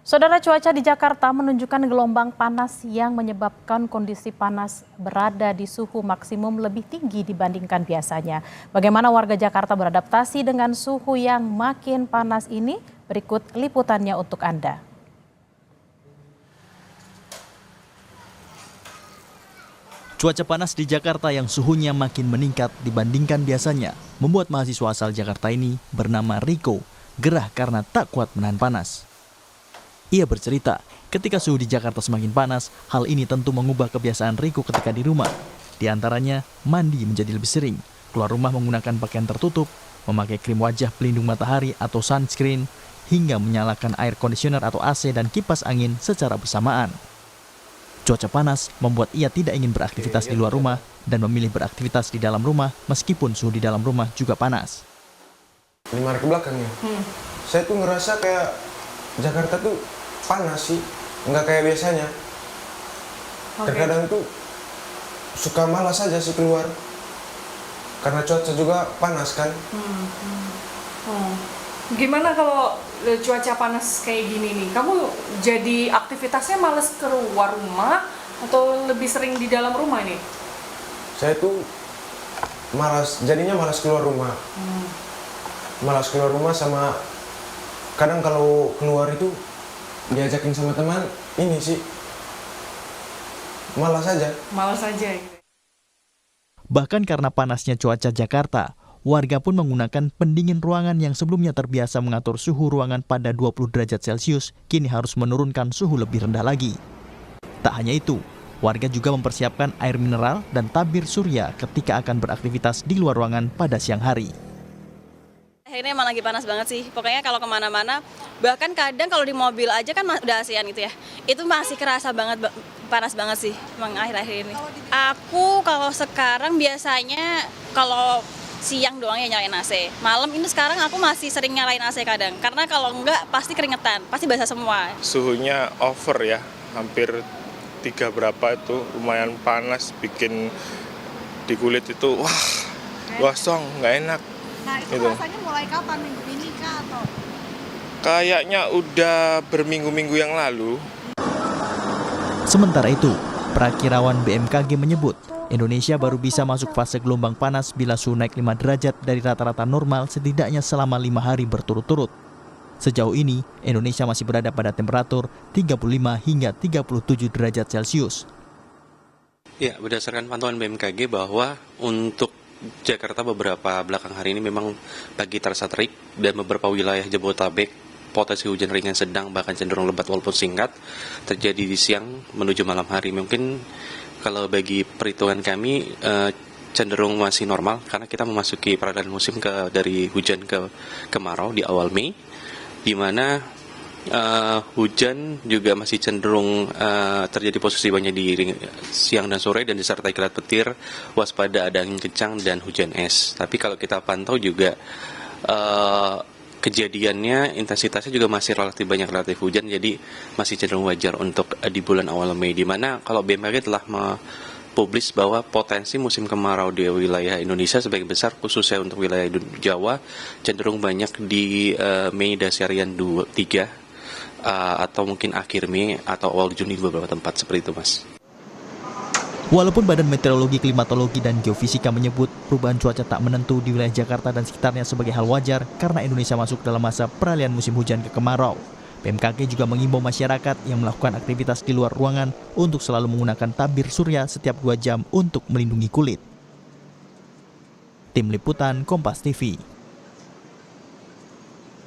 Saudara, cuaca di Jakarta menunjukkan gelombang panas yang menyebabkan kondisi panas berada di suhu maksimum lebih tinggi dibandingkan biasanya. Bagaimana warga Jakarta beradaptasi dengan suhu yang makin panas ini? Berikut liputannya untuk Anda. Cuaca panas di Jakarta yang suhunya makin meningkat dibandingkan biasanya membuat mahasiswa asal Jakarta ini bernama Riko gerah karena tak kuat menahan panas. Ia bercerita, ketika suhu di Jakarta semakin panas, hal ini tentu mengubah kebiasaan Riko ketika di rumah. Di antaranya, mandi menjadi lebih sering, keluar rumah menggunakan pakaian tertutup, memakai krim wajah pelindung matahari atau sunscreen, hingga menyalakan air kondisioner atau AC dan kipas angin secara bersamaan. Cuaca panas membuat ia tidak ingin beraktivitas di luar rumah dan memilih beraktivitas di dalam rumah meskipun suhu di dalam rumah juga panas. 5 hari ke belakangnya, saya tuh ngerasa kayak Jakarta tuh panas sih, nggak kayak biasanya. Terkadang tuh suka malas aja sih keluar, karena cuaca juga panas kan. Gimana kalau cuaca panas kayak gini nih? Kamu jadi aktivitasnya males keluar rumah atau lebih sering di dalam rumah nih? Saya tuh jadinya malas keluar rumah. Malas keluar rumah, sama kadang kalau keluar itu diajakin sama teman, ini sih malas aja. Malas aja gitu. Bahkan karena panasnya cuaca Jakarta, warga pun menggunakan pendingin ruangan yang sebelumnya terbiasa mengatur suhu ruangan pada 20 derajat Celcius, kini harus menurunkan suhu lebih rendah lagi. Tak hanya itu, warga juga mempersiapkan air mineral dan tabir surya ketika akan beraktivitas di luar ruangan pada siang hari. Ini emang lagi panas banget sih, pokoknya kalau kemana-mana, bahkan kadang kalau di mobil aja kan udah ASEAN gitu ya, itu masih kerasa banget, panas banget sih emang akhir-akhir ini. Aku kalau sekarang biasanya kalau siang doang ya nyalain AC, malam ini sekarang aku masih sering nyalain AC kadang, karena kalau enggak pasti keringetan, pasti basah semua. Suhunya over ya, hampir 3 berapa itu, lumayan panas, bikin di kulit itu wah gosong, nggak enak. Nah itu gitu. rasanya mulai kapan, minggu ini kah atau? Kayaknya udah berminggu-minggu yang lalu. Sementara itu, Prakirawan BMKG menyebut Indonesia baru bisa masuk fase gelombang panas bila suhu naik 5 derajat dari rata-rata normal setidaknya selama 5 hari berturut-turut. Sejauh ini, Indonesia masih berada pada temperatur 35 hingga 37 derajat Celcius. Ya, berdasarkan pantauan BMKG bahwa untuk Jakarta beberapa belakang hari ini memang pagi terasa terik dan beberapa wilayah Jabodetabek potensi hujan ringan sedang bahkan cenderung lebat walaupun singkat terjadi di siang menuju malam hari. Mungkin kalau bagi perhitungan kami cenderung masih normal karena kita memasuki peralihan musim dari hujan ke kemarau di awal Mei, di mana hujan juga masih cenderung terjadi posisi banyak di siang dan sore dan disertai kilat petir, waspada ada angin kencang dan hujan es. Tapi kalau kita pantau juga kejadiannya intensitasnya juga masih relatif banyak relatif hujan, jadi masih cenderung wajar untuk di bulan awal Mei, di mana kalau BMKG telah publis bahwa potensi musim kemarau di wilayah Indonesia sebagian besar khususnya untuk wilayah Jawa cenderung banyak di Mei Dasyarian 3 atau mungkin akhir Mei atau awal Juni di beberapa tempat seperti itu, Mas. Walaupun Badan Meteorologi, Klimatologi, dan Geofisika menyebut perubahan cuaca tak menentu di wilayah Jakarta dan sekitarnya sebagai hal wajar karena Indonesia masuk dalam masa peralihan musim hujan ke kemarau, BMKG juga mengimbau masyarakat yang melakukan aktivitas di luar ruangan untuk selalu menggunakan tabir surya setiap 2 jam untuk melindungi kulit. Tim Liputan Kompas TV.